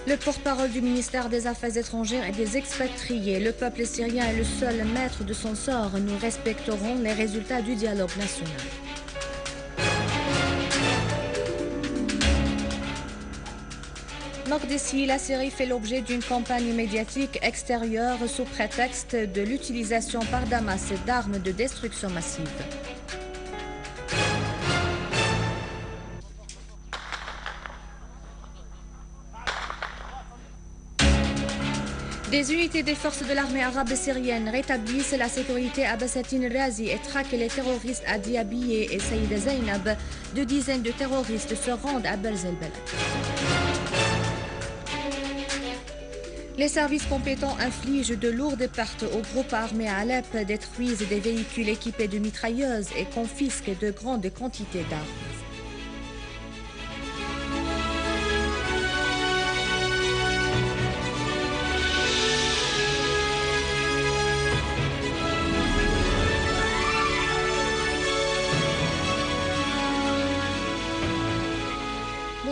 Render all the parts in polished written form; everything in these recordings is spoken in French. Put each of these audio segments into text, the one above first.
Le porte-parole du ministère des Affaires étrangères et des expatriés, le peuple syrien est le seul maître de son sort. Nous respecterons les résultats du dialogue national. Mokdessi, la Syrie fait l'objet d'une campagne médiatique extérieure sous prétexte de l'utilisation par Damas d'armes de destruction massive. Des unités des forces de l'armée arabe syrienne rétablissent la sécurité à Bassatin Razi et traquent les terroristes à Diabiye et Saïd Zainab. 2 dizaines de terroristes se rendent à Belzelbel. Les services compétents infligent de lourdes pertes aux groupes armés à Alep, détruisent des véhicules équipés de mitrailleuses et confisquent de grandes quantités d'armes.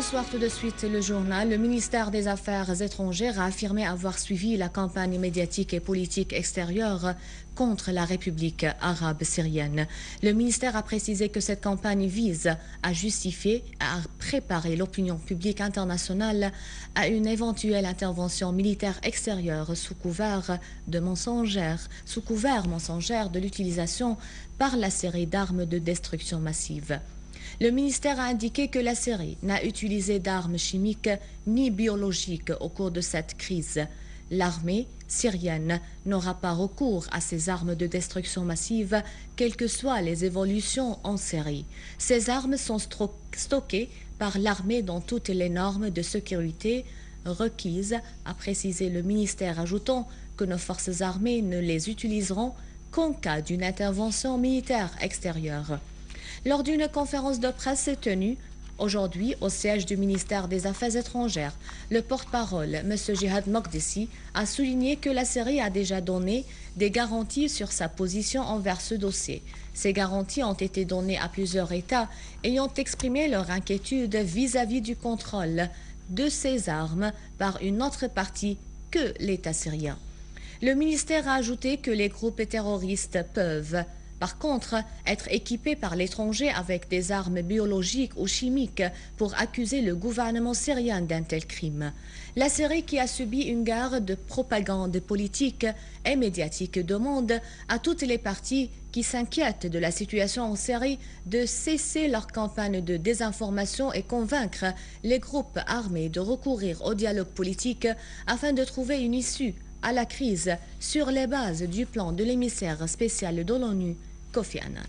Bonsoir, tout de suite le journal. Le ministère des Affaires étrangères a affirmé avoir suivi la campagne médiatique et politique extérieure contre la République arabe syrienne. Le ministère a précisé que cette campagne vise à justifier, à préparer l'opinion publique internationale à une éventuelle intervention militaire extérieure sous couvert mensongère de l'utilisation par la Syrie d'armes de destruction massive. Le ministère a indiqué que la Syrie n'a utilisé d'armes chimiques ni biologiques au cours de cette crise. L'armée syrienne n'aura pas recours à ces armes de destruction massive, quelles que soient les évolutions en Syrie. Ces armes sont stockées par l'armée dans toutes les normes de sécurité requises, a précisé le ministère, ajoutant que nos forces armées ne les utiliseront qu'en cas d'une intervention militaire extérieure. Lors d'une conférence de presse tenue aujourd'hui au siège du ministère des Affaires étrangères, le porte-parole, M. Jihad Mokdessi, a souligné que la Syrie a déjà donné des garanties sur sa position envers ce dossier. Ces garanties ont été données à plusieurs États ayant exprimé leur inquiétude vis-à-vis du contrôle de ces armes par une autre partie que l'État syrien. Le ministère a ajouté que les groupes terroristes peuvent par contre, être équipés par l'étranger avec des armes biologiques ou chimiques pour accuser le gouvernement syrien d'un tel crime. La Syrie, qui a subi une guerre de propagande politique et médiatique, demande à toutes les parties qui s'inquiètent de la situation en Syrie de cesser leur campagne de désinformation et convaincre les groupes armés de recourir au dialogue politique afin de trouver une issue à la crise sur les bases du plan de l'émissaire spécial de l'ONU, Kofi Annan.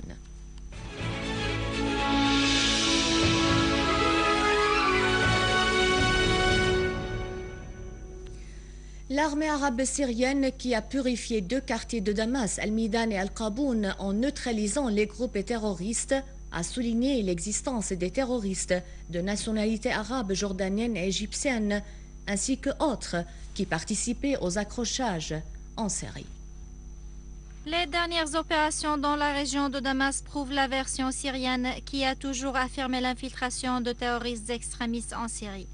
L'armée arabe syrienne qui a purifié 2 quartiers de Damas, Al-Midan et Al-Qaboun, en neutralisant les groupes terroristes, a souligné l'existence des terroristes de nationalité arabe, jordanienne et égyptienne, ainsi que autres qui participaient aux accrochages en Syrie. Les dernières opérations dans la région de Damas prouvent la version syrienne qui a toujours affirmé l'infiltration de terroristes extrémistes en Syrie.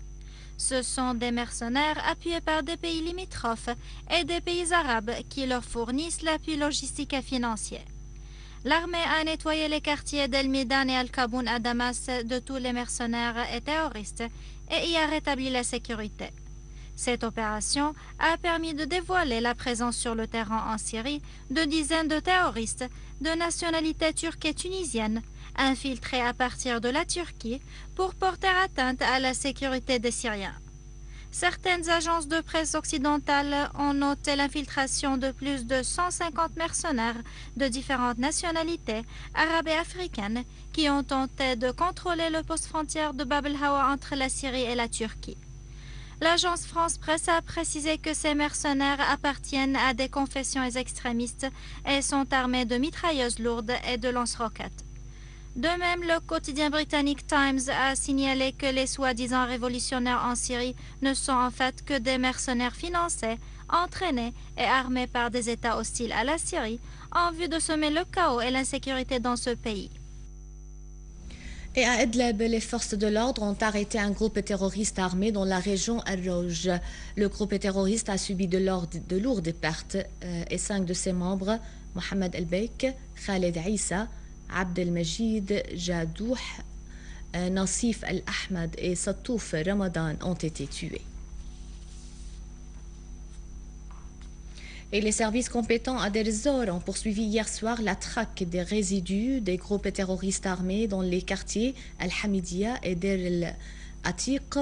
Ce sont des mercenaires appuyés par des pays limitrophes et des pays arabes qui leur fournissent l'appui logistique et financier. L'armée a nettoyé les quartiers d'El-Midan et Al-Qaboun à Damas de tous les mercenaires et terroristes et y a rétabli la sécurité. Cette opération a permis de dévoiler la présence sur le terrain en Syrie de dizaines de terroristes de nationalité turque et tunisienne, infiltrés à partir de la Turquie pour porter atteinte à la sécurité des Syriens. Certaines agences de presse occidentales ont noté l'infiltration de plus de 150 mercenaires de différentes nationalités arabes et africaines qui ont tenté de contrôler le poste frontière de Bab el-Hawa entre la Syrie et la Turquie. L'agence France Presse a précisé que ces mercenaires appartiennent à des confessions extrémistes et sont armés de mitrailleuses lourdes et de lance-roquettes. De même, le quotidien britannique Times a signalé que les soi-disant révolutionnaires en Syrie ne sont en fait que des mercenaires financés, entraînés et armés par des États hostiles à la Syrie en vue de semer le chaos et l'insécurité dans ce pays. Et à Idlib, les forces de l'ordre ont arrêté un groupe terroriste armé dans la région Al-Rouj. Le groupe terroriste a subi de lourdes pertes et 5 de ses membres, Mohamed El-Beik, Khaled Issa, Abd El-Majid Jadouh, Nassif El-Ahmed et Satouf Ramadan ont été tués. Et les services compétents à Deir ez-Zor ont poursuivi hier soir la traque des résidus des groupes terroristes armés dans les quartiers Al-Hamidia et Deir el-Atiq,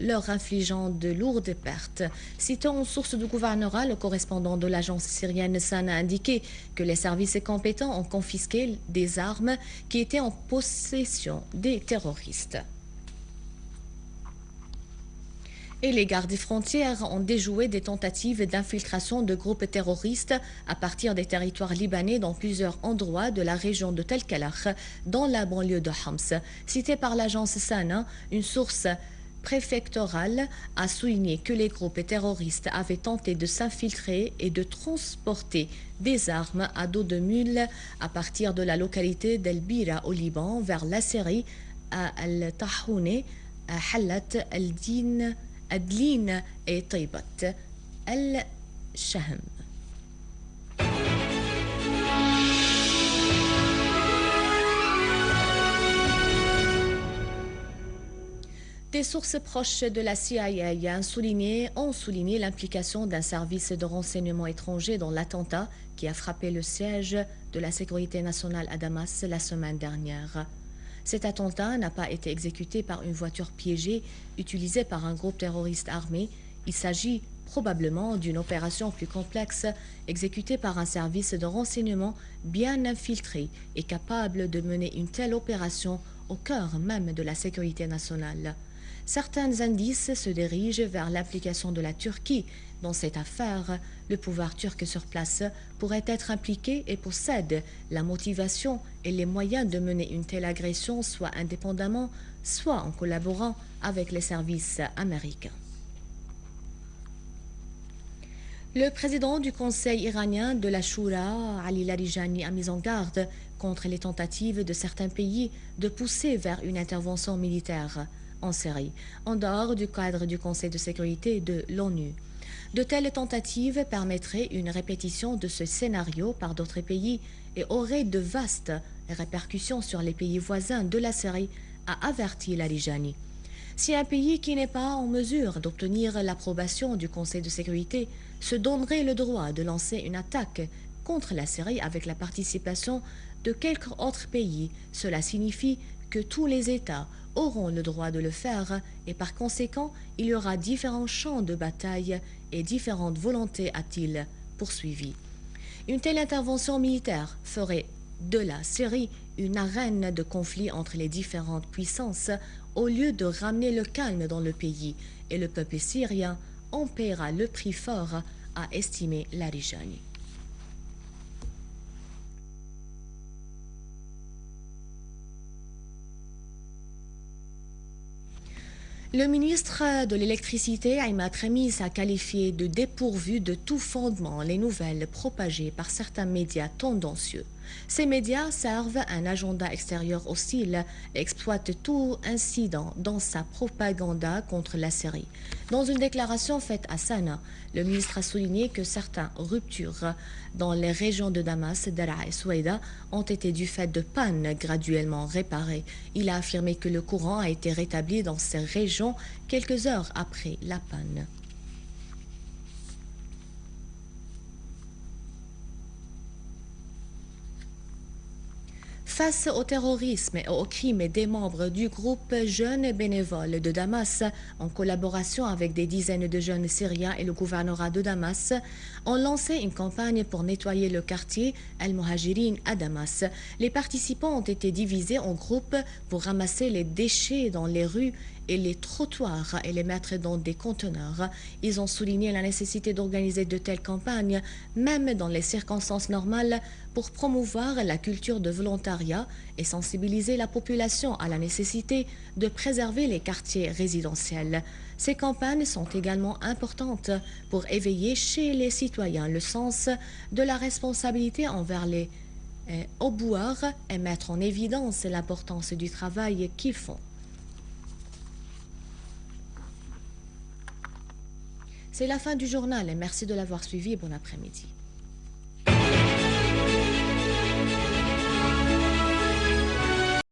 leur infligeant de lourdes pertes. Citant une source du gouvernorat, le correspondant de l'agence syrienne SANA a indiqué que les services compétents ont confisqué des armes qui étaient en possession des terroristes. Et les gardes frontières ont déjoué des tentatives d'infiltration de groupes terroristes à partir des territoires libanais dans plusieurs endroits de la région de Tel Kalach, dans la banlieue de Homs. Cité par l'agence SANA, une source préfectorale a souligné que les groupes terroristes avaient tenté de s'infiltrer et de transporter des armes à dos de mule à partir de la localité d'El Bira au Liban vers la Syrie à Al-Tahouni, à Halat, Al-Din, Adlin et Taibat Al-Shahm. Des sources proches de la CIA ont souligné l'implication d'un service de renseignement étranger dans l'attentat qui a frappé le siège de la sécurité nationale à Damas la semaine dernière. Cet attentat n'a pas été exécuté par une voiture piégée utilisée par un groupe terroriste armé. Il s'agit probablement d'une opération plus complexe exécutée par un service de renseignement bien infiltré et capable de mener une telle opération au cœur même de la sécurité nationale. Certains indices se dirigent vers l'implication de la Turquie dans cette affaire. Le pouvoir turc sur place pourrait être impliqué et possède la motivation et les moyens de mener une telle agression, soit indépendamment, soit en collaborant avec les services américains. Le président du Conseil iranien de la Shura, Ali Larijani, a mis en garde contre les tentatives de certains pays de pousser vers une intervention militaire en Syrie, en dehors du cadre du Conseil de sécurité de l'ONU. De telles tentatives permettraient une répétition de ce scénario par d'autres pays et auraient de vastes répercussions sur les pays voisins de la Syrie, a averti Larijani. Si un pays qui n'est pas en mesure d'obtenir l'approbation du Conseil de sécurité se donnerait le droit de lancer une attaque contre la Syrie avec la participation de quelques autres pays, cela signifie que tous les États auront le droit de le faire et par conséquent, il y aura différents champs de bataille et différentes volontés, a-t-il poursuivi. Une telle intervention militaire ferait de la Syrie une arène de conflit entre les différentes puissances au lieu de ramener le calme dans le pays et le peuple syrien en paiera le prix fort, a estimé Larijani. Le ministre de l'Électricité, Aimad Khamis, a qualifié de dépourvu de tout fondement les nouvelles propagées par certains médias tendancieux. Ces médias servent un agenda extérieur hostile et exploitent tout incident dans sa propagande contre la Syrie. Dans une déclaration faite à Sanaa, le ministre a souligné que certaines ruptures dans les régions de Damas, Daraa et Souaïda ont été du fait de pannes graduellement réparées. Il a affirmé que le courant a été rétabli dans ces régions quelques heures après la panne. Face au terrorisme et aux crimes des membres du groupe Jeunes Bénévoles de Damas, en collaboration avec des dizaines de jeunes syriens et le gouvernorat de Damas, ont lancé une campagne pour nettoyer le quartier Al-Muhajirin à Damas. Les participants ont été divisés en groupes pour ramasser les déchets dans les rues et les trottoirs et les mettre dans des conteneurs. Ils ont souligné la nécessité d'organiser de telles campagnes, même dans les circonstances normales, pour promouvoir la culture de volontariat et sensibiliser la population à la nécessité de préserver les quartiers résidentiels. Ces campagnes sont également importantes pour éveiller chez les citoyens le sens de la responsabilité envers les au boire et mettre en évidence l'importance du travail qu'ils font. C'est la fin du journal et merci de l'avoir suivi. Bon après-midi.